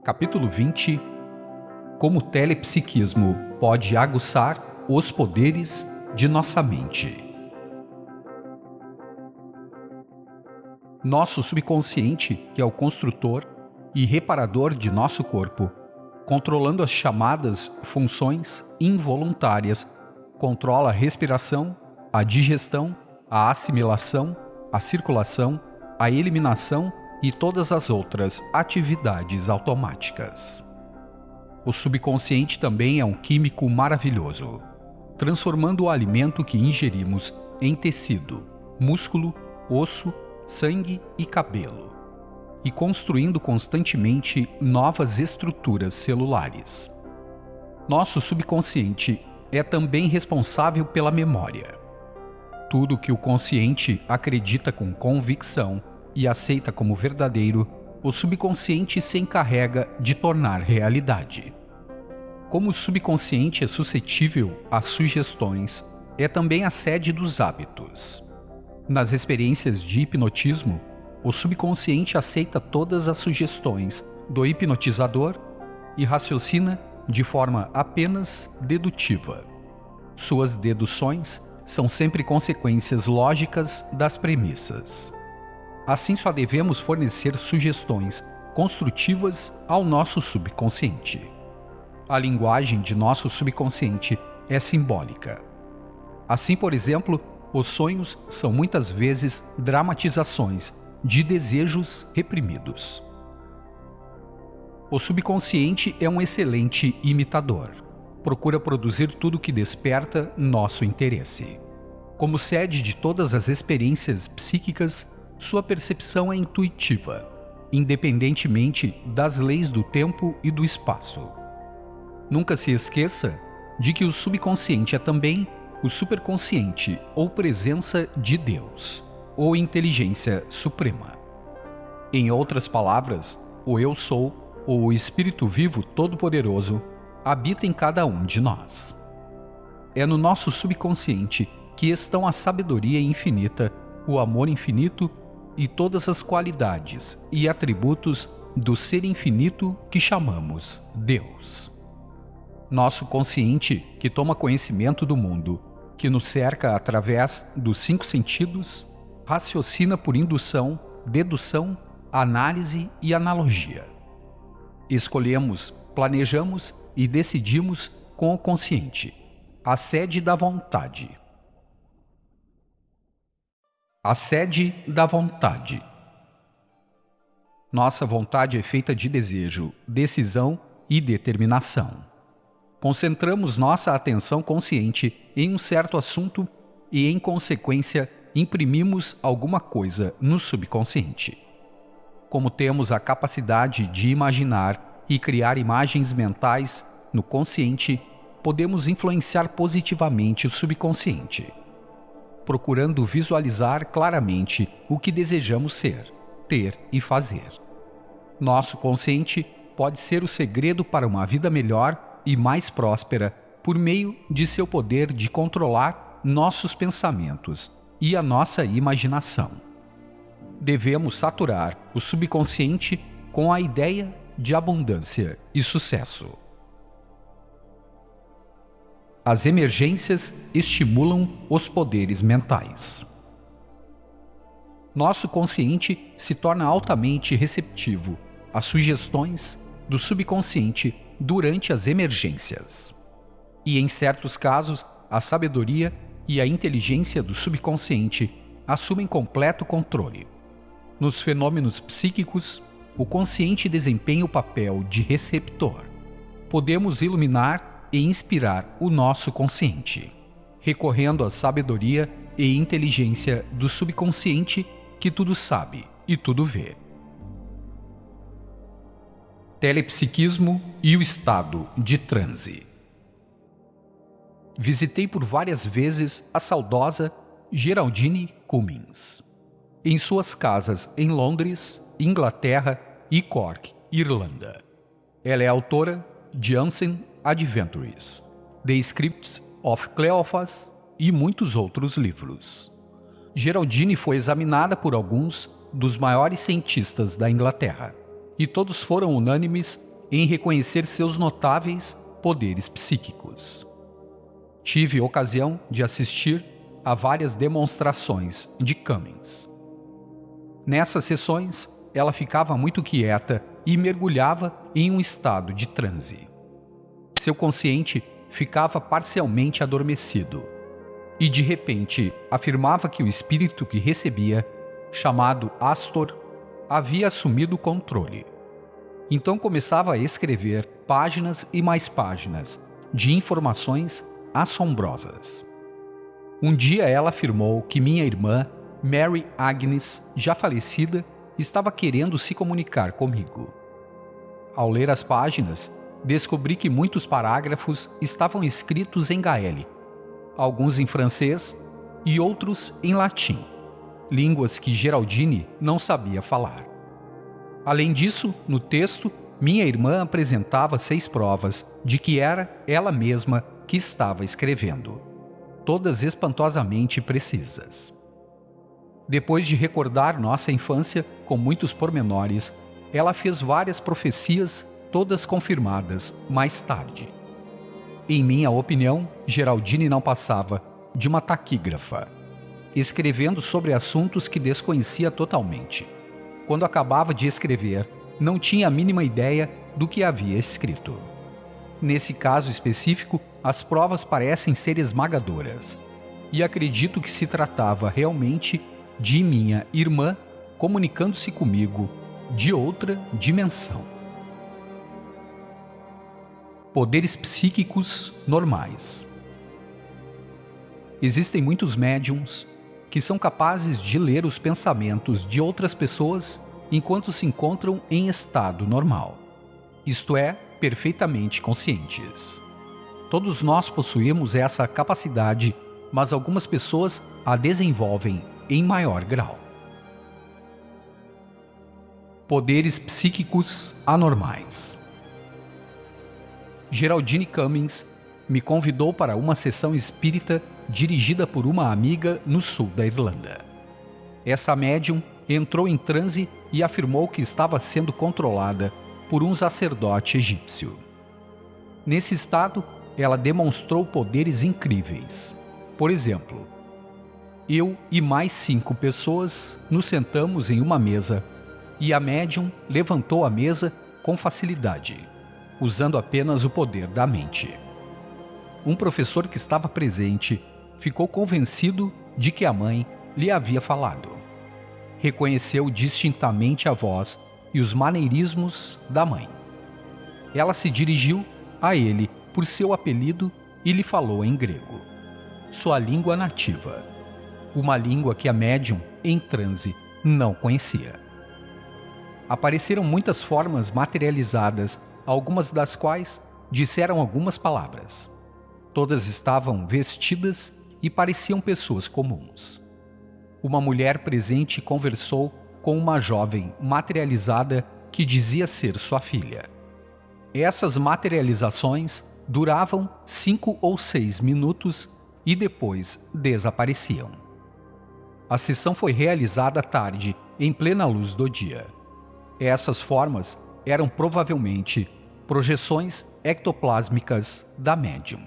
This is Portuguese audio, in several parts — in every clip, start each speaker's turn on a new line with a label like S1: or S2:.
S1: Capítulo 20. Como o telepsiquismo pode aguçar os poderes de nossa mente. Nosso subconsciente, que é o construtor e reparador de nosso corpo, controlando as chamadas funções involuntárias, controla a respiração, a digestão, a assimilação, a circulação, a eliminação e todas as outras atividades automáticas. O subconsciente também é um químico maravilhoso, transformando o alimento que ingerimos em tecido, músculo, osso, sangue e cabelo, e construindo constantemente novas estruturas celulares. Nosso subconsciente é também responsável pela memória. Tudo que o consciente acredita com convicção e aceita como verdadeiro, o subconsciente se encarrega de tornar realidade. Como o subconsciente é suscetível a sugestões, é também a sede dos hábitos. Nas experiências de hipnotismo, o subconsciente aceita todas as sugestões do hipnotizador e raciocina de forma apenas dedutiva. Suas deduções são sempre consequências lógicas das premissas. Assim, só devemos fornecer sugestões construtivas ao nosso subconsciente. A linguagem de nosso subconsciente é simbólica. Assim, por exemplo, os sonhos são muitas vezes dramatizações de desejos reprimidos. O subconsciente é um excelente imitador. Procura produzir tudo que desperta nosso interesse. Como sede de todas as experiências psíquicas, sua percepção é intuitiva, independentemente das leis do tempo e do espaço. Nunca se esqueça de que o subconsciente é também o superconsciente ou presença de Deus, ou inteligência suprema. Em outras palavras, o Eu Sou, ou o Espírito Vivo Todo-Poderoso, habita em cada um de nós. É no nosso subconsciente que estão a sabedoria infinita, o amor infinito e todas as qualidades e atributos do ser infinito que chamamos Deus. Nosso consciente, que toma conhecimento do mundo, que nos cerca através dos 5 sentidos, raciocina por indução, dedução, análise e analogia. Escolhemos, planejamos e decidimos com o consciente, a sede da vontade. A sede da vontade. Nossa vontade é feita de desejo, decisão e determinação. Concentramos nossa atenção consciente em um certo assunto e, em consequência, imprimimos alguma coisa no subconsciente. Como temos a capacidade de imaginar e criar imagens mentais no consciente, podemos influenciar positivamente o subconsciente, procurando visualizar claramente o que desejamos ser, ter e fazer. Nosso consciente pode ser o segredo para uma vida melhor e mais próspera por meio de seu poder de controlar nossos pensamentos e a nossa imaginação. Devemos saturar o subconsciente com a ideia de abundância e sucesso. As emergências estimulam os poderes mentais. Nosso consciente se torna altamente receptivo às sugestões do subconsciente durante as emergências. E, em certos casos, a sabedoria e a inteligência do subconsciente assumem completo controle. Nos fenômenos psíquicos, o consciente desempenha o papel de receptor. Podemos iluminar e inspirar o nosso consciente, recorrendo à sabedoria e inteligência do subconsciente que tudo sabe e tudo vê. Telepsiquismo e o estado de transe. Visitei por várias vezes a saudosa Geraldine Cummings, em suas casas em Londres, Inglaterra e Cork, Irlanda. Ela é autora de Unseen Adventures, The Scripts of Cleophas e muitos outros livros. Geraldine foi examinada por alguns dos maiores cientistas da Inglaterra, e todos foram unânimes em reconhecer seus notáveis poderes psíquicos. Tive ocasião de assistir a várias demonstrações de Cummings. Nessas sessões, ela ficava muito quieta e mergulhava em um estado de transe. Seu consciente ficava parcialmente adormecido e, de repente, afirmava que o espírito que recebia, chamado Astor, havia assumido o controle. Então começava a escrever páginas e mais páginas de informações assombrosas. Um dia ela afirmou que minha irmã, Mary Agnes, já falecida, estava querendo se comunicar comigo. Ao ler as páginas, descobri que muitos parágrafos estavam escritos em gaélico, alguns em francês e outros em latim, línguas que Geraldine não sabia falar. Além disso, no texto, minha irmã apresentava 6 provas de que era ela mesma que estava escrevendo, todas espantosamente precisas. Depois de recordar nossa infância com muitos pormenores, ela fez várias profecias, todas confirmadas mais tarde. Em minha opinião, Geraldine não passava de uma taquígrafa, escrevendo sobre assuntos que desconhecia totalmente. Quando acabava de escrever, não tinha a mínima ideia do que havia escrito. Nesse caso específico, as provas parecem ser esmagadoras, e acredito que se tratava realmente de minha irmã comunicando-se comigo de outra dimensão. Poderes psíquicos normais. Existem muitos médiums que são capazes de ler os pensamentos de outras pessoas enquanto se encontram em estado normal, isto é, perfeitamente conscientes. Todos nós possuímos essa capacidade, mas algumas pessoas a desenvolvem em maior grau. Poderes psíquicos anormais. Geraldine Cummings me convidou para uma sessão espírita dirigida por uma amiga no sul da Irlanda. Essa médium entrou em transe e afirmou que estava sendo controlada por um sacerdote egípcio. Nesse estado, ela demonstrou poderes incríveis. Por exemplo, eu e mais 5 pessoas nos sentamos em uma mesa e a médium levantou a mesa com facilidade, usando apenas o poder da mente. Um professor que estava presente ficou convencido de que a mãe lhe havia falado. Reconheceu distintamente a voz e os maneirismos da mãe. Ela se dirigiu a ele por seu apelido e lhe falou em grego, sua língua nativa, uma língua que a médium, em transe, não conhecia. Apareceram muitas formas materializadas, algumas das quais disseram algumas palavras. Todas estavam vestidas e pareciam pessoas comuns. Uma mulher presente conversou com uma jovem materializada que dizia ser sua filha. Essas materializações duravam 5 ou 6 minutos e depois desapareciam. A sessão foi realizada à tarde, em plena luz do dia. Essas formas eram provavelmente projeções ectoplásmicas da médium.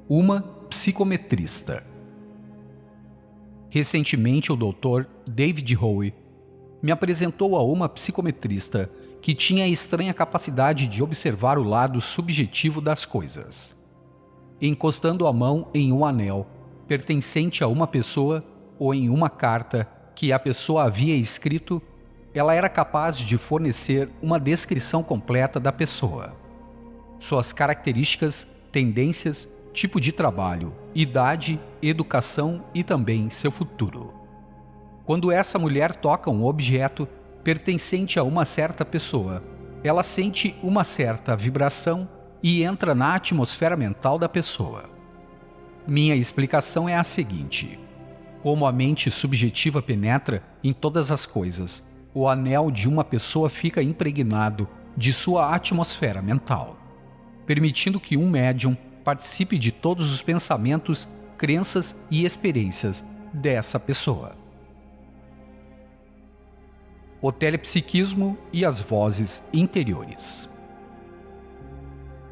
S1: Uma psicometrista. Recentemente, o Dr. David Howe me apresentou a uma psicometrista que tinha a estranha capacidade de observar o lado subjetivo das coisas. Encostando a mão em um anel pertencente a uma pessoa ou em uma carta que a pessoa havia escrito, ela era capaz de fornecer uma descrição completa da pessoa, suas características, tendências, tipo de trabalho, idade, educação e também seu futuro. Quando essa mulher toca um objeto pertencente a uma certa pessoa, ela sente uma certa vibração e entra na atmosfera mental da pessoa. Minha explicação é a seguinte: como a mente subjetiva penetra em todas as coisas, o anel de uma pessoa fica impregnado de sua atmosfera mental. permitindo que um médium participe de todos os pensamentos, crenças e experiências dessa pessoa. O telepsiquismo e as vozes interiores.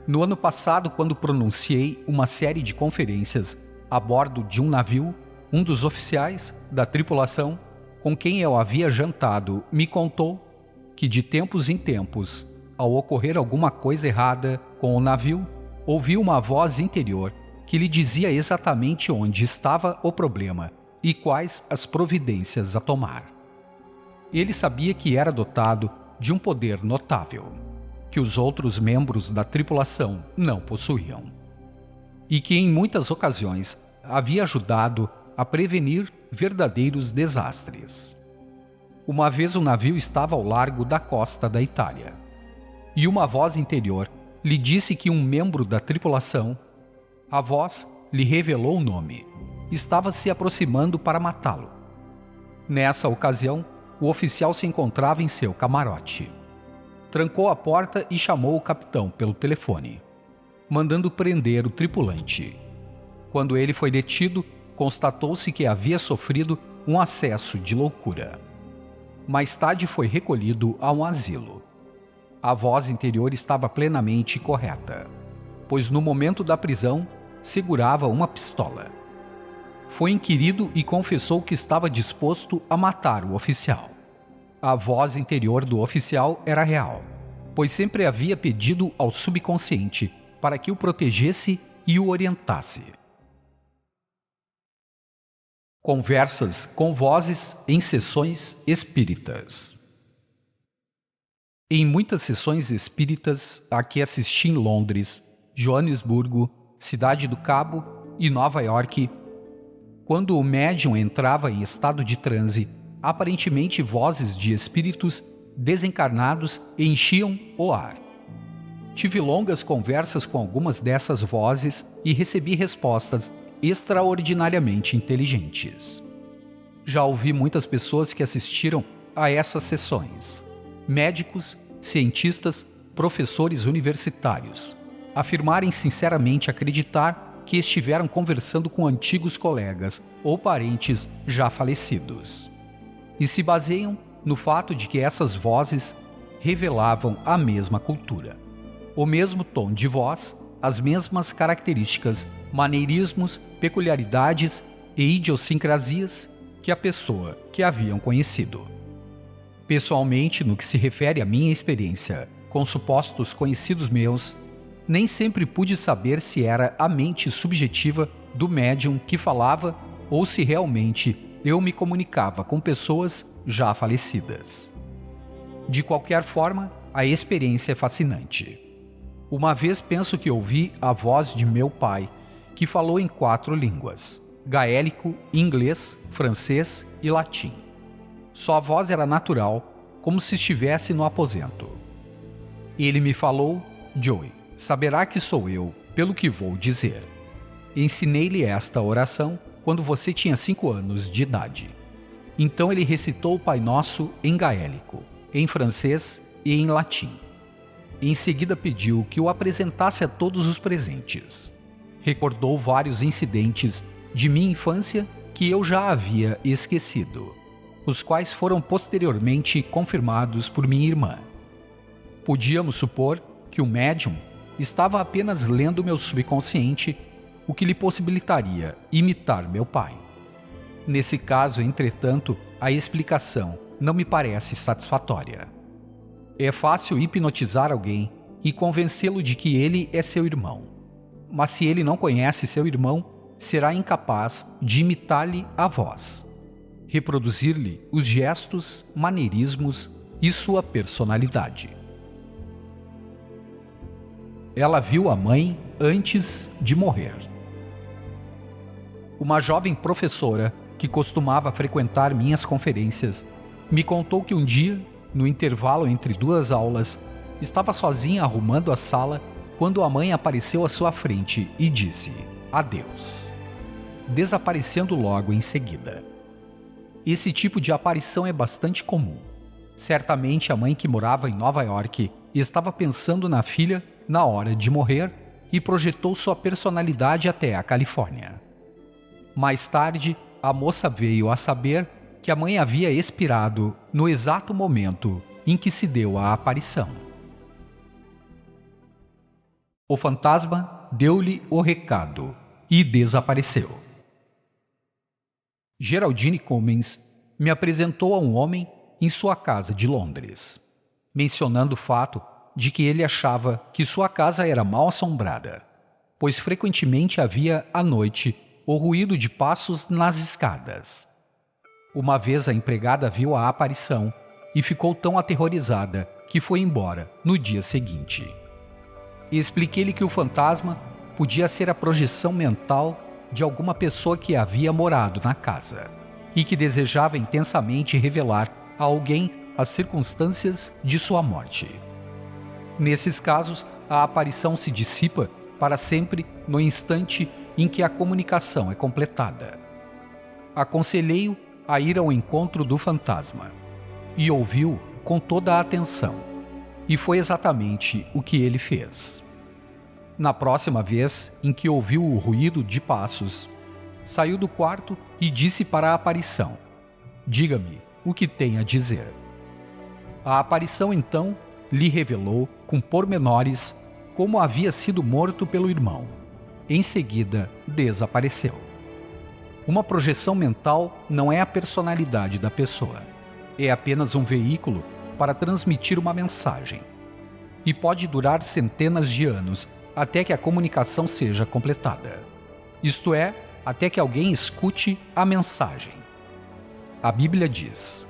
S1: No ano passado, quando pronunciei uma série de conferências a bordo de um navio, um dos oficiais da tripulação, com quem eu havia jantado, me contou que de tempos em tempos, ao ocorrer alguma coisa errada com o navio, ouviu uma voz interior que lhe dizia exatamente onde estava o problema e quais as providências a tomar. Ele sabia que era dotado de um poder notável, que os outros membros da tripulação não possuíam, e que em muitas ocasiões havia ajudado a prevenir verdadeiros desastres. Uma vez o navio estava ao largo da costa da Itália, e uma voz interior lhe disse que um membro da tripulação, a voz lhe revelou o nome, estava se aproximando para matá-lo. Nessa ocasião, o oficial se encontrava em seu camarote. Trancou a porta e chamou o capitão pelo telefone, mandando prender o tripulante. Quando ele foi detido, constatou-se que havia sofrido um acesso de loucura. Mais tarde foi recolhido a um asilo. A voz interior estava plenamente correta, pois no momento da prisão segurava uma pistola. Foi inquirido e confessou que estava disposto a matar o oficial. A voz interior do oficial era real, pois sempre havia pedido ao subconsciente para que o protegesse e o orientasse. Conversas com vozes em sessões espíritas. Em muitas sessões espíritas a que assisti em Londres, Joanesburgo, Cidade do Cabo e Nova York, quando o médium entrava em estado de transe, aparentemente vozes de espíritos desencarnados enchiam o ar. Tive longas conversas com algumas dessas vozes e recebi respostas extraordinariamente inteligentes. Já ouvi muitas pessoas que assistiram a essas sessões, médicos, cientistas, professores universitários, afirmarem sinceramente acreditar que estiveram conversando com antigos colegas ou parentes já falecidos, e se baseiam no fato de que essas vozes revelavam a mesma cultura, o mesmo tom de voz, as mesmas características, maneirismos, peculiaridades e idiosincrasias que a pessoa que haviam conhecido. Pessoalmente, no que se refere à minha experiência com supostos conhecidos meus, nem sempre pude saber se era a mente subjetiva do médium que falava ou se realmente eu me comunicava com pessoas já falecidas. De qualquer forma, a experiência é fascinante. Uma vez penso que ouvi a voz de meu pai, que falou em 4 línguas: gaélico, inglês, francês e latim. Sua voz era natural, como se estivesse no aposento. Ele me falou: Joey, saberá que sou eu, pelo que vou dizer. Ensinei-lhe esta oração quando você tinha 5 anos de idade. Então ele recitou o Pai Nosso em gaélico, em francês e em latim. Em seguida pediu que o apresentasse a todos os presentes. Recordou vários incidentes de minha infância que eu já havia esquecido, os quais foram posteriormente confirmados por minha irmã. Podíamos supor que o médium estava apenas lendo meu subconsciente, o que lhe possibilitaria imitar meu pai. Nesse caso, entretanto, a explicação não me parece satisfatória. É fácil hipnotizar alguém e convencê-lo de que ele é seu irmão. Mas se ele não conhece seu irmão, será incapaz de imitar-lhe a voz, reproduzir-lhe os gestos, maneirismos e sua personalidade. Ela viu a mãe antes de morrer. Uma jovem professora que costumava frequentar minhas conferências me contou que um dia, no intervalo entre 2 aulas, estava sozinha arrumando a sala quando a mãe apareceu à sua frente e disse adeus, desaparecendo logo em seguida. Esse tipo de aparição é bastante comum. Certamente a mãe, que morava em Nova York, estava pensando na filha na hora de morrer e projetou sua personalidade até a Califórnia. Mais tarde, a moça veio a saber que a mãe havia expirado no exato momento em que se deu a aparição. O fantasma deu-lhe o recado e desapareceu. Geraldine Cummings me apresentou a um homem em sua casa de Londres, mencionando o fato de que ele achava que sua casa era mal assombrada, pois frequentemente havia, à noite, o ruído de passos nas escadas. Uma vez a empregada viu a aparição e ficou tão aterrorizada que foi embora no dia seguinte. Expliquei-lhe que o fantasma podia ser a projeção mental de alguma pessoa que havia morado na casa e que desejava intensamente revelar a alguém as circunstâncias de sua morte. Nesses casos, a aparição se dissipa para sempre no instante em que a comunicação é completada. Aconselhei-o a ir ao encontro do fantasma e ouviu com toda a atenção, e foi exatamente o que ele fez. Na próxima vez em que ouviu o ruído de passos, saiu do quarto e disse para a aparição: "Diga-me o que tem a dizer." A aparição então lhe revelou com pormenores como havia sido morto pelo irmão. Em seguida, desapareceu. Uma projeção mental não é a personalidade da pessoa. É apenas um veículo para transmitir uma mensagem. E pode durar centenas de anos até que a comunicação seja completada. Isto é, até que alguém escute a mensagem. A Bíblia diz: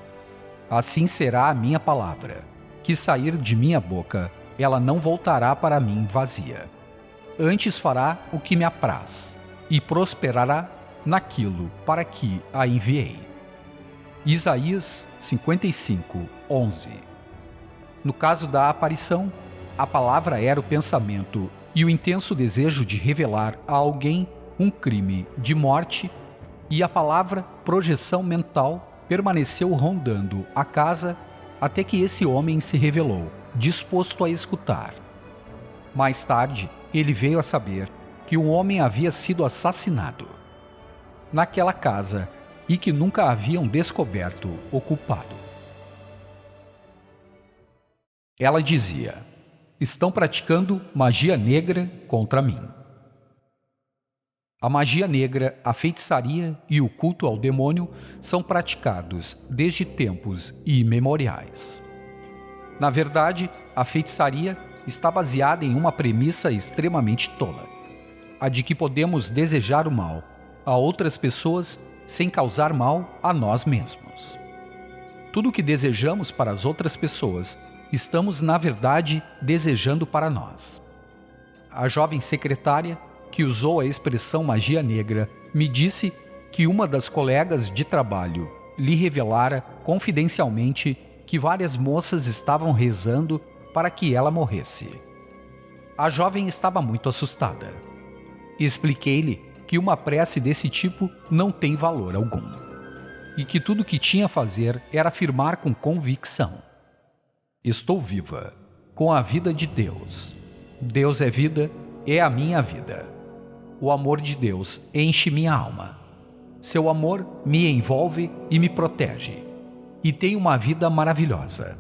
S1: "Assim será a minha palavra, que sair de minha boca, ela não voltará para mim vazia. Antes fará o que me apraz, e prosperará naquilo para que a enviei." Isaías 55:11. No caso da aparição, a palavra era o pensamento e o intenso desejo de revelar a alguém um crime de morte, e a palavra projeção mental permaneceu rondando a casa até que esse homem se revelou, disposto a escutar. Mais tarde, ele veio a saber que um homem havia sido assassinado naquela casa e que nunca haviam descoberto o culpado. Ela dizia: "Estão praticando magia negra contra mim." A magia negra, a feitiçaria e o culto ao demônio são praticados desde tempos imemoriais. Na verdade, a feitiçaria está baseada em uma premissa extremamente tola: a de que podemos desejar o mal a outras pessoas sem causar mal a nós mesmos. Tudo o que desejamos para as outras pessoas, estamos, na verdade, desejando para nós. A jovem secretária, que usou a expressão magia negra, me disse que uma das colegas de trabalho lhe revelara confidencialmente que várias moças estavam rezando para que ela morresse. A jovem estava muito assustada. Expliquei-lhe que uma prece desse tipo não tem valor algum, e que tudo o que tinha a fazer era afirmar com convicção: "Estou viva, com a vida de Deus. Deus é vida, é a minha vida. O amor de Deus enche minha alma. Seu amor me envolve e me protege, e tenho uma vida maravilhosa.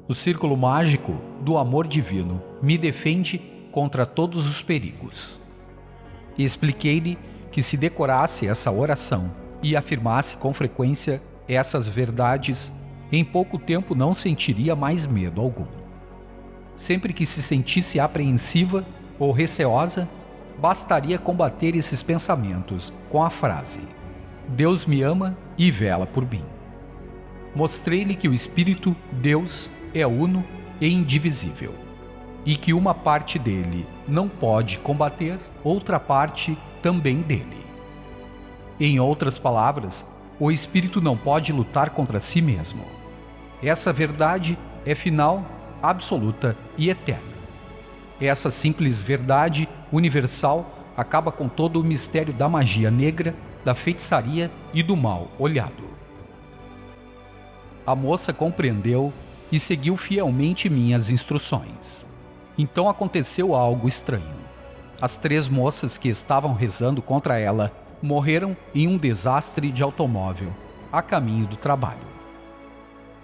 S1: O círculo mágico do amor divino me defende contra todos os perigos." Expliquei-lhe que se decorasse essa oração e afirmasse com frequência essas verdades, em pouco tempo não sentiria mais medo algum. Sempre que se sentisse apreensiva ou receosa, bastaria combater esses pensamentos com a frase: "Deus me ama e vela por mim." Mostrei-lhe que o Espírito, Deus, é uno e indivisível, e que uma parte dele não pode combater outra parte também dele. Em outras palavras, o Espírito não pode lutar contra si mesmo. Essa verdade é final, absoluta e eterna. Essa simples verdade universal acaba com todo o mistério da magia negra, da feitiçaria e do mal olhado. A moça compreendeu e seguiu fielmente minhas instruções. Então aconteceu algo estranho. As 3 moças que estavam rezando contra ela morreram em um desastre de automóvel, a caminho do trabalho.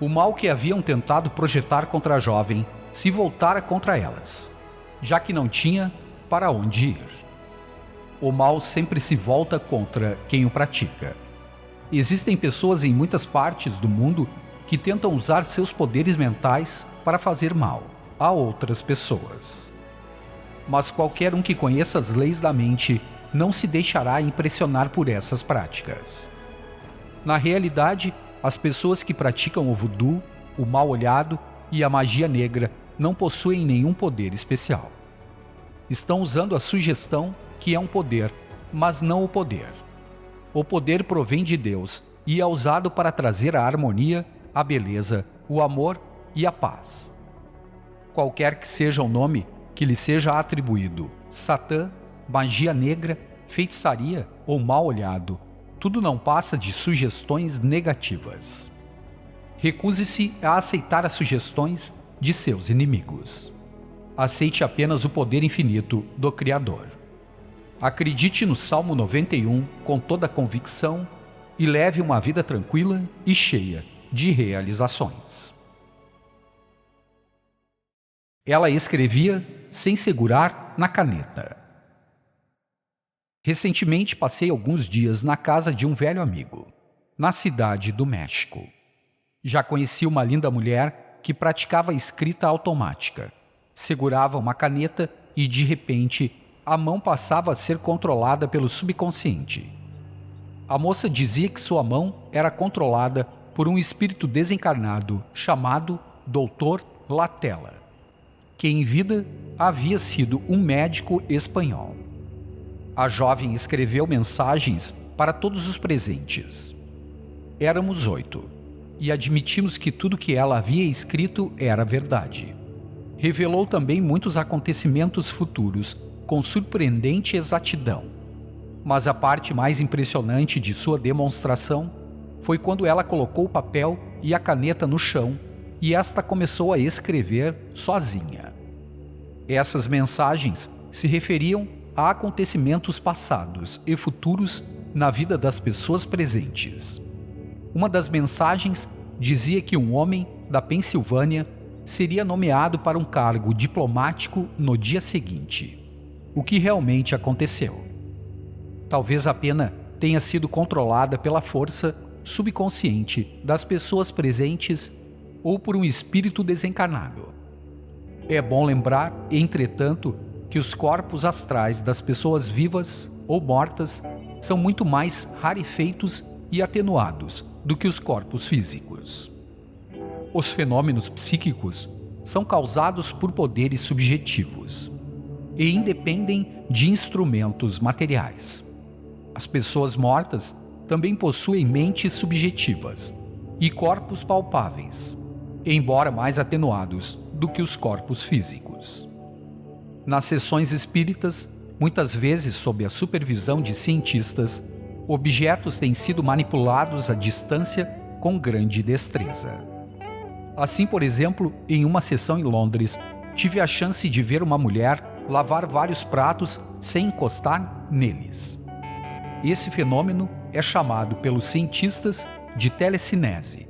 S1: O mal que haviam tentado projetar contra a jovem se voltara contra elas, já que não tinha para onde ir. O mal sempre se volta contra quem o pratica. Existem pessoas em muitas partes do mundo que tentam usar seus poderes mentais para fazer mal a outras pessoas. Mas qualquer um que conheça as leis da mente não se deixará impressionar por essas práticas. Na realidade, as pessoas que praticam o voodoo, o mal-olhado e a magia negra não possuem nenhum poder especial. Estão usando a sugestão, que é um poder, mas não o poder. O poder provém de Deus e é usado para trazer a harmonia, a beleza, o amor e a paz. Qualquer que seja o nome que lhe seja atribuído, Satã, magia negra, feitiçaria ou mal-olhado, tudo não passa de sugestões negativas. Recuse-se a aceitar as sugestões de seus inimigos. Aceite apenas o poder infinito do Criador. Acredite no Salmo 91 com toda a convicção e leve uma vida tranquila e cheia de realizações. Ela escrevia sem segurar na caneta. Recentemente passei alguns dias na casa de um velho amigo, na cidade do México. Já conheci uma linda mulher que praticava escrita automática. Segurava uma caneta e, de repente, a mão passava a ser controlada pelo subconsciente. A moça dizia que sua mão era controlada por um espírito desencarnado chamado Dr. Latela, que em vida havia sido um médico espanhol. A jovem escreveu mensagens para todos os presentes. Éramos 8, e admitimos que tudo que ela havia escrito era verdade. Revelou também muitos acontecimentos futuros com surpreendente exatidão. Mas a parte mais impressionante de sua demonstração foi quando ela colocou o papel e a caneta no chão e esta começou a escrever sozinha. Essas mensagens se referiam a acontecimentos passados e futuros na vida das pessoas presentes. Uma das mensagens dizia que um homem da Pensilvânia seria nomeado para um cargo diplomático no dia seguinte, o que realmente aconteceu. Talvez a pena tenha sido controlada pela força subconsciente das pessoas presentes ou por um espírito desencarnado. É bom lembrar, entretanto, que os corpos astrais das pessoas vivas ou mortas são muito mais rarefeitos e atenuados do que os corpos físicos. Os fenômenos psíquicos são causados por poderes subjetivos e independem de instrumentos materiais. As pessoas mortas também possuem mentes subjetivas e corpos palpáveis, embora mais atenuados do que os corpos físicos. Nas sessões espíritas, muitas vezes sob a supervisão de cientistas, objetos têm sido manipulados à distância com grande destreza. Assim, por exemplo, em uma sessão em Londres, tive a chance de ver uma mulher lavar vários pratos sem encostar neles. Esse fenômeno é chamado pelos cientistas de telecinese,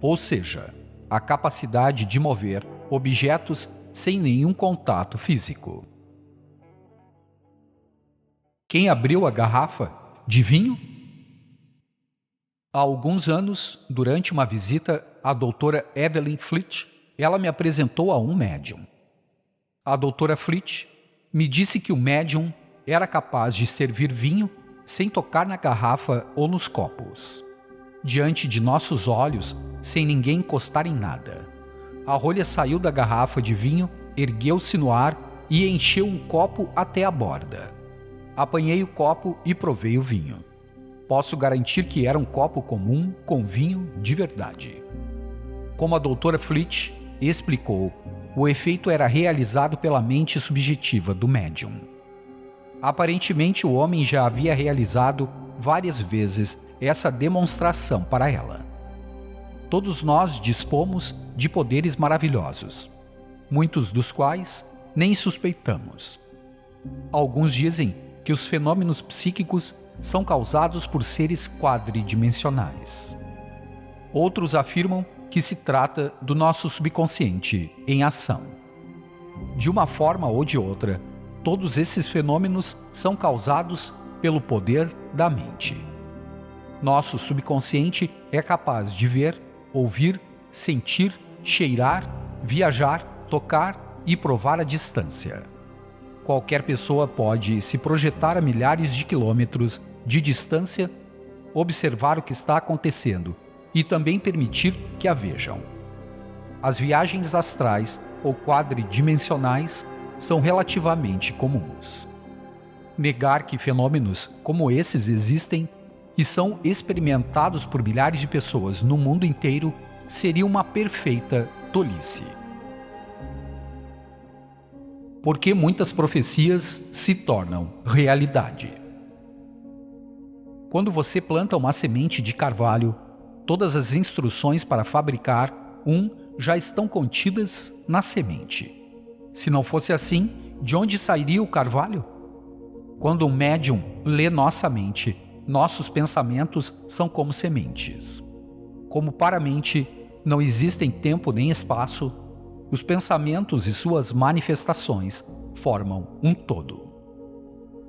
S1: ou seja, a capacidade de mover objetos sem nenhum contato físico. Quem abriu a garrafa de vinho? Há alguns anos, durante uma visita à doutora Evelyn Fleet, ela me apresentou a um médium. A doutora Fleet me disse que o médium era capaz de servir vinho sem tocar na garrafa ou nos copos. Diante de nossos olhos, sem ninguém encostar em nada. A rolha saiu da garrafa de vinho, ergueu-se no ar e encheu um copo até a borda. Apanhei o copo e provei o vinho. Posso garantir que era um copo comum com vinho de verdade. Como a doutora Fleet explicou, o efeito era realizado pela mente subjetiva do médium. Aparentemente, o homem já havia realizado várias vezes essa demonstração para ela. todos nós dispomos de poderes maravilhosos, muitos dos quais nem suspeitamos. Alguns dizem que os fenômenos psíquicos são causados por seres quadridimensionais. Outros afirmam que se trata do nosso subconsciente em ação. De uma forma ou de outra, todos esses fenômenos são causados pelo poder da mente. Nosso subconsciente é capaz de ver, ouvir, sentir, cheirar, viajar, tocar e provar a distância. Qualquer pessoa pode se projetar a milhares de quilômetros de distância, observar o que está acontecendo e também permitir que a vejam. As viagens astrais ou quadridimensionais são relativamente comuns. Negar que fenômenos como esses existem e são experimentados por milhares de pessoas no mundo inteiro seria uma perfeita tolice. Porque muitas profecias se tornam realidade. Quando você planta uma semente de carvalho, todas as instruções para fabricar já estão contidas na semente. Se não fosse assim, de onde sairia o carvalho? Quando um médium lê nossa mente, nossos pensamentos são como sementes. Como para a mente não existem tempo nem espaço, os pensamentos e suas manifestações formam um todo.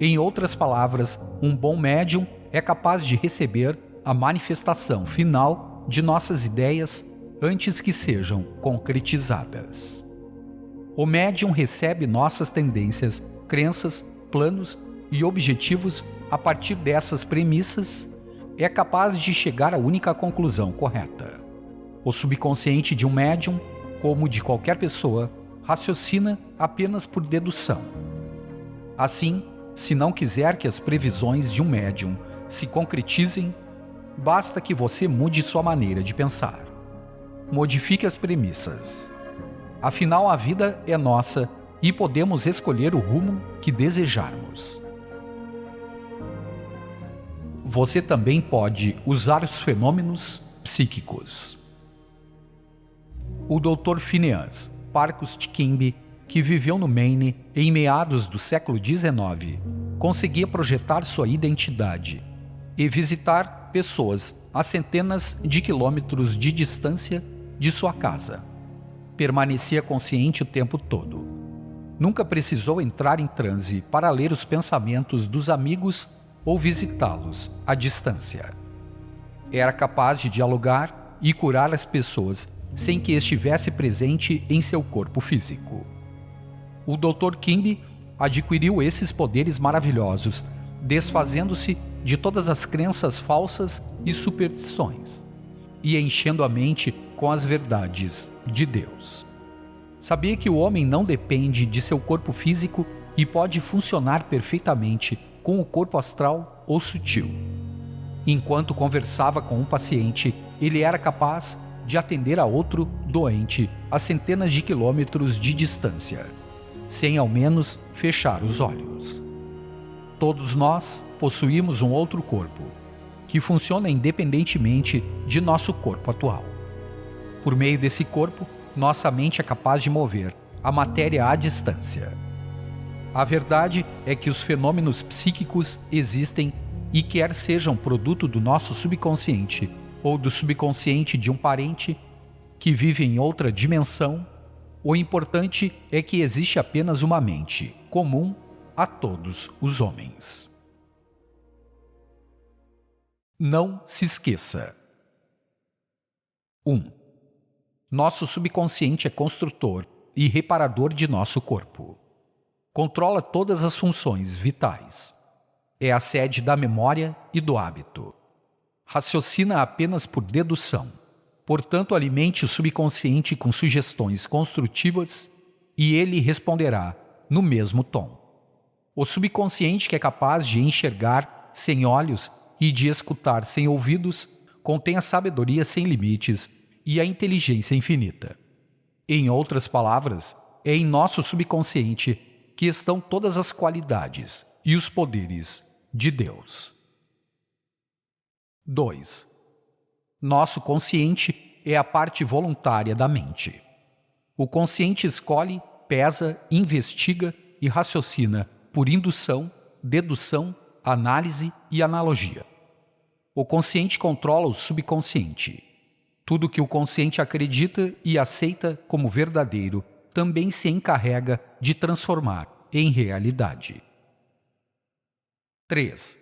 S1: Em outras palavras, um bom médium é capaz de receber a manifestação final de nossas ideias antes que sejam concretizadas. O médium recebe nossas tendências, crenças, planos e objetivos a partir dessas premissas, é capaz de chegar à única conclusão correta. O subconsciente de um médium, como de qualquer pessoa, raciocina apenas por dedução. Assim, se não quiser que as previsões de um médium se concretizem, basta que você mude sua maneira de pensar. Modifique as premissas. Afinal, a vida é nossa e podemos escolher o rumo que desejarmos. Você também pode usar os fenômenos psíquicos. O Dr. Phineas Parkhurst Kimby, que viveu no Maine em meados do século XIX, conseguia projetar sua identidade e visitar pessoas a centenas de quilômetros de distância de sua casa. Permanecia consciente o tempo todo. Nunca precisou entrar em transe para ler os pensamentos dos amigos ou visitá-los à distância. Era capaz de dialogar e curar as pessoas sem que estivesse presente em seu corpo físico. O Dr. Kimby adquiriu esses poderes maravilhosos, desfazendo-se de todas as crenças falsas e superstições, e enchendo a mente com as verdades de Deus. Sabia que o homem não depende de seu corpo físico e pode funcionar perfeitamente com o corpo astral ou sutil. Enquanto conversava com um paciente, ele era capaz de atender a outro doente a centenas de quilômetros de distância, sem ao menos fechar os olhos. Todos nós possuímos um outro corpo, que funciona independentemente de nosso corpo atual. Por meio desse corpo, nossa mente é capaz de mover a matéria à distância. A verdade é que os fenômenos psíquicos existem e quer sejam produto do nosso subconsciente ou do subconsciente de um parente que vive em outra dimensão, o importante é que existe apenas uma mente comum a todos os homens. Não se esqueça. 1. Nosso subconsciente é construtor e reparador de nosso corpo. Controla todas as funções vitais. É a sede da memória e do hábito. Raciocina apenas por dedução. Portanto, alimente o subconsciente com sugestões construtivas e ele responderá no mesmo tom. O subconsciente, que é capaz de enxergar sem olhos e de escutar sem ouvidos, contém a sabedoria sem limites e a inteligência infinita. Em outras palavras, é em nosso subconsciente que estão todas as qualidades e os poderes de Deus. 2. Nosso consciente é a parte voluntária da mente. O consciente escolhe, pesa, investiga e raciocina por indução, dedução, análise e analogia. O consciente controla o subconsciente. Tudo que o consciente acredita e aceita como verdadeiro também se encarrega de transformar em realidade. 3.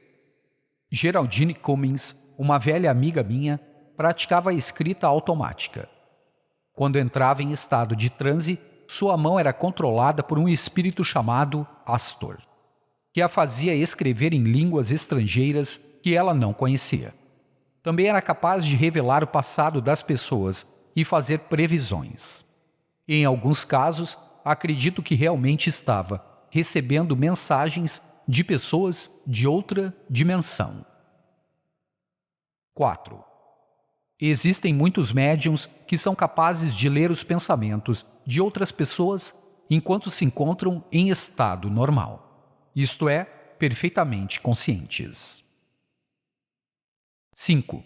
S1: Geraldine Cummings, uma velha amiga minha, praticava a escrita automática. Quando entrava em estado de transe, sua mão era controlada por um espírito chamado Astor, que a fazia escrever em línguas estrangeiras que ela não conhecia. Também era capaz de revelar o passado das pessoas e fazer previsões. Em alguns casos, acredito que realmente estava recebendo mensagens de pessoas de outra dimensão. 4. Existem muitos médiuns que são capazes de ler os pensamentos de outras pessoas enquanto se encontram em estado normal, isto é, perfeitamente conscientes. 5.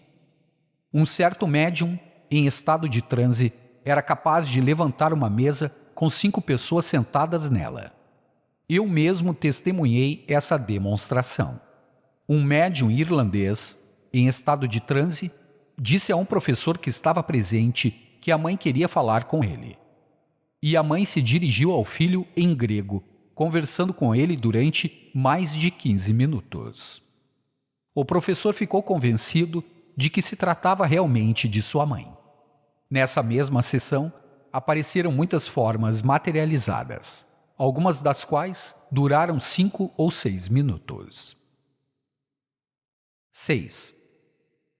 S1: Um certo médium, em estado de transe, era capaz de levantar uma mesa com 5 pessoas sentadas nela. Eu mesmo testemunhei essa demonstração. Um médium irlandês, em estado de transe, disse a um professor que estava presente que a mãe queria falar com ele. E a mãe se dirigiu ao filho em grego, conversando com ele durante mais de 15 minutos. O professor ficou convencido de que se tratava realmente de sua mãe. Nessa mesma sessão, apareceram muitas formas materializadas, algumas das quais duraram 5 ou 6 minutos. 6.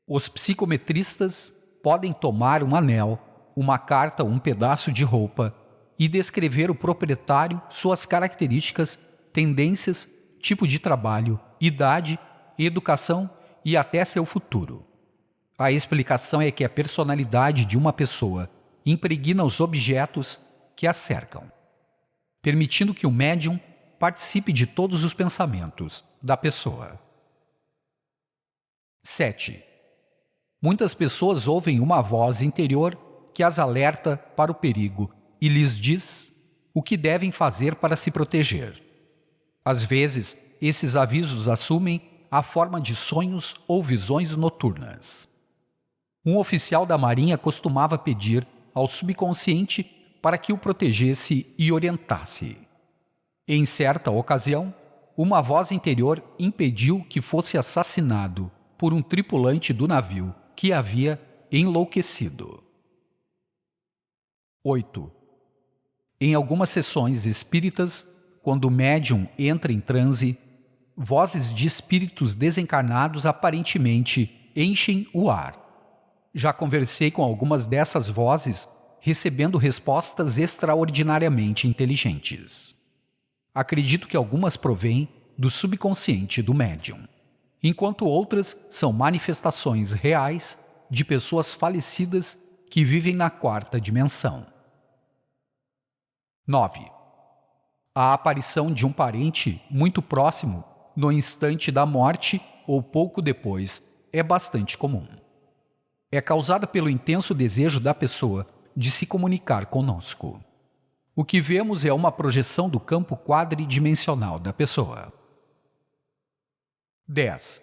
S1: Os psicometristas podem tomar um anel, uma carta ou um pedaço de roupa e descrever o proprietário, suas características, tendências, tipo de trabalho, idade, educação e até seu futuro. A explicação é que a personalidade de uma pessoa impregna os objetos que a cercam, permitindo que o médium participe de todos os pensamentos da pessoa. 7. Muitas pessoas ouvem uma voz interior que as alerta para o perigo e lhes diz o que devem fazer para se proteger. Às vezes, esses avisos assumem a forma de sonhos ou visões noturnas. Um oficial da Marinha costumava pedir ao subconsciente para que o protegesse e orientasse. Em certa ocasião, uma voz interior impediu que fosse assassinado por um tripulante do navio que havia enlouquecido. 8. Em algumas sessões espíritas, quando o médium entra em transe, vozes de espíritos desencarnados aparentemente enchem o ar. Já conversei com algumas dessas vozes, recebendo respostas extraordinariamente inteligentes. Acredito que algumas provêm do subconsciente do médium, enquanto outras são manifestações reais de pessoas falecidas que vivem na 4ª dimensão. 9. A aparição de um parente muito próximo no instante da morte ou pouco depois é bastante comum. É causada pelo intenso desejo da pessoa de se comunicar conosco. O que vemos é uma projeção do campo quadridimensional da pessoa. 10.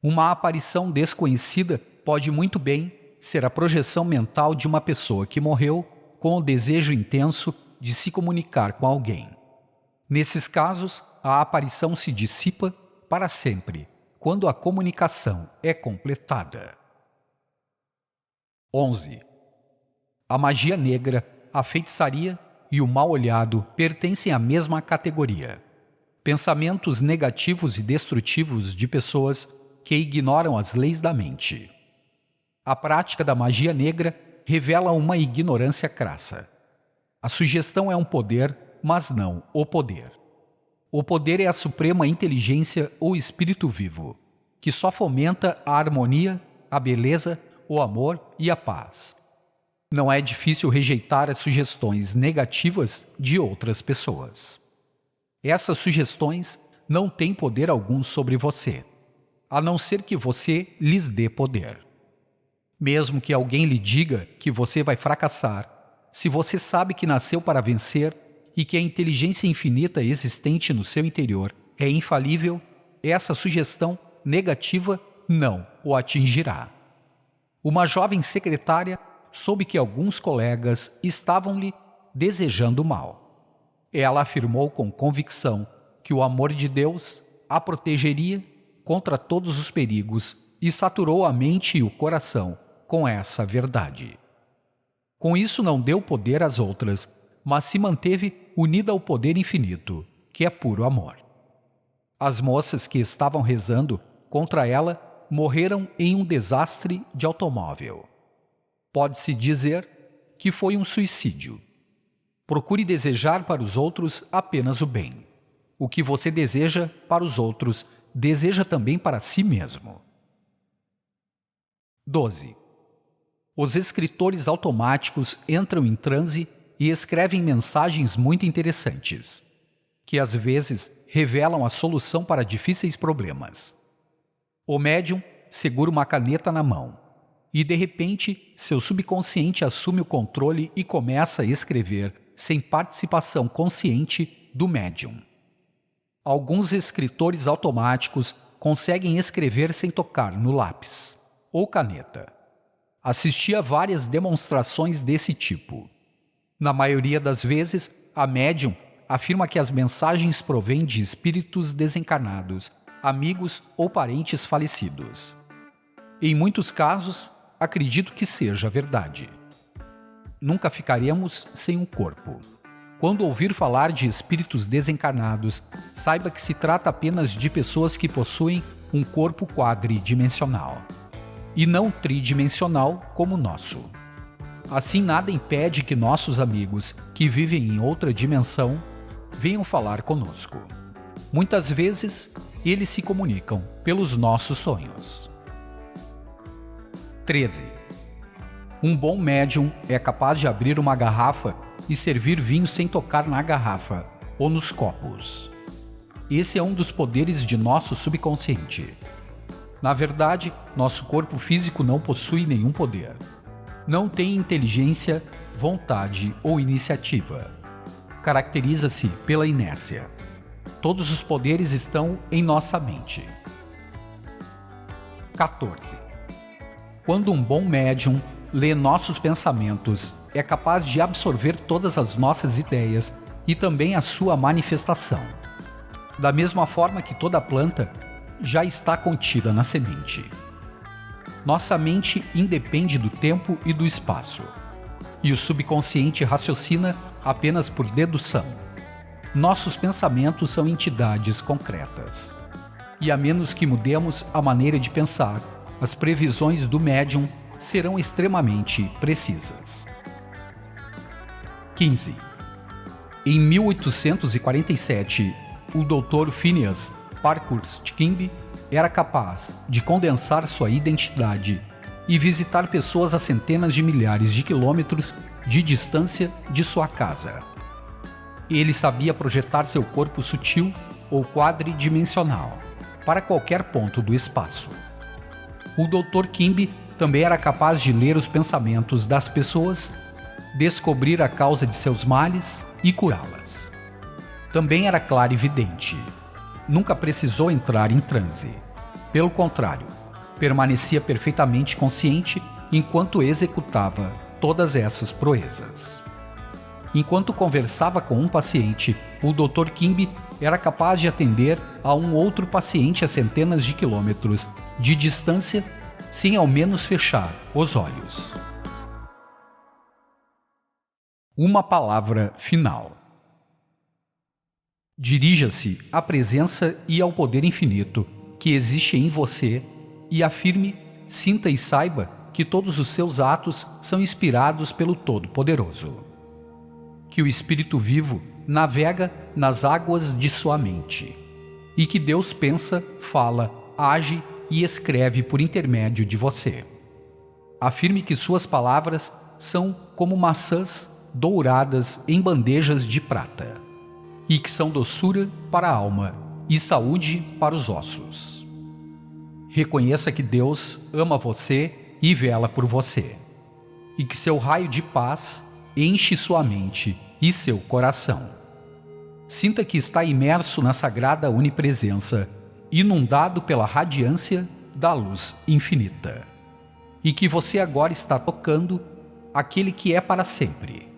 S1: Uma aparição desconhecida pode muito bem ser a projeção mental de uma pessoa que morreu com o desejo intenso de se comunicar com alguém. Nesses casos, a aparição se dissipa para sempre, quando a comunicação é completada. 11. A magia negra, a feitiçaria e o mal-olhado pertencem à mesma categoria. Pensamentos negativos e destrutivos de pessoas que ignoram as leis da mente. A prática da magia negra revela uma ignorância crassa. A sugestão é um poder, mas não o poder. O poder é a suprema inteligência ou espírito vivo, que só fomenta a harmonia, a beleza, o amor e a paz. Não é difícil rejeitar as sugestões negativas de outras pessoas. Essas sugestões não têm poder algum sobre você, a não ser que você lhes dê poder. Mesmo que alguém lhe diga que você vai fracassar, se você sabe que nasceu para vencer e que a inteligência infinita existente no seu interior é infalível, essa sugestão negativa não o atingirá. Uma jovem secretária soube que alguns colegas estavam-lhe desejando mal. Ela afirmou com convicção que o amor de Deus a protegeria contra todos os perigos e saturou a mente e o coração com essa verdade. Com isso não deu poder às outras, mas se manteve unida ao poder infinito, que é puro amor. As moças que estavam rezando contra ela morreram em um desastre de automóvel. Pode-se dizer que foi um suicídio. Procure desejar para os outros apenas o bem. O que você deseja para os outros, deseja também para si mesmo. 12. Os escritores automáticos entram em transe e escrevem mensagens muito interessantes, que às vezes revelam a solução para difíceis problemas. O médium segura uma caneta na mão e, de repente, seu subconsciente assume o controle e começa a escrever sem participação consciente do médium. Alguns escritores automáticos conseguem escrever sem tocar no lápis ou caneta. Assisti a várias demonstrações desse tipo. Na maioria das vezes, a médium afirma que as mensagens provêm de espíritos desencarnados, amigos ou parentes falecidos. Em muitos casos, acredito que seja verdade. Nunca ficaremos sem um corpo. Quando ouvir falar de espíritos desencarnados, saiba que se trata apenas de pessoas que possuem um corpo quadridimensional, e não tridimensional como o nosso. Assim, nada impede que nossos amigos, que vivem em outra dimensão, venham falar conosco. Muitas vezes, eles se comunicam pelos nossos sonhos. 13. Um bom médium é capaz de abrir uma garrafa e servir vinho sem tocar na garrafa ou nos copos. Esse é um dos poderes de nosso subconsciente. Na verdade, nosso corpo físico não possui nenhum poder. Não tem inteligência, vontade ou iniciativa. Caracteriza-se pela inércia. Todos os poderes estão em nossa mente. 14. Quando um bom médium lê nossos pensamentos, é capaz de absorver todas as nossas ideias e também a sua manifestação. Da mesma forma que toda planta já está contida na semente. Nossa mente independe do tempo e do espaço, e o subconsciente raciocina apenas por dedução. Nossos pensamentos são entidades concretas, e a menos que mudemos a maneira de pensar, as previsões do médium serão extremamente precisas. 15. Em 1847, o Dr. Phineas Parkhurst Kimby era capaz de condensar sua identidade e visitar pessoas a centenas de milhares de quilômetros de distância de sua casa. Ele sabia projetar seu corpo sutil ou quadridimensional para qualquer ponto do espaço. O Dr. Kimby também era capaz de ler os pensamentos das pessoas, descobrir a causa de seus males e curá-las. Também era clarividente. Nunca precisou entrar em transe. Pelo contrário, permanecia perfeitamente consciente enquanto executava todas essas proezas. Enquanto conversava com um paciente, o Dr. Kimby era capaz de atender a um outro paciente a centenas de quilômetros de distância sem ao menos fechar os olhos. Uma palavra final. Dirija-se à presença e ao poder infinito que existe em você e afirme, sinta e saiba que todos os seus atos são inspirados pelo Todo-Poderoso. Que o Espírito vivo navega nas águas de sua mente e que Deus pensa, fala, age e escreve por intermédio de você. Afirme que suas palavras são como maçãs douradas em bandejas de prata e que são doçura para a alma e saúde para os ossos. Reconheça que Deus ama você e vela por você. E que seu raio de paz enche sua mente e seu coração. Sinta que está imerso na sagrada onipresença, inundado pela radiância da luz infinita. E que você agora está tocando aquele que é para sempre.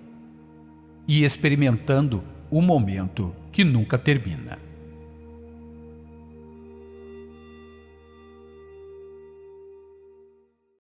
S1: E experimentando o momento que nunca termina.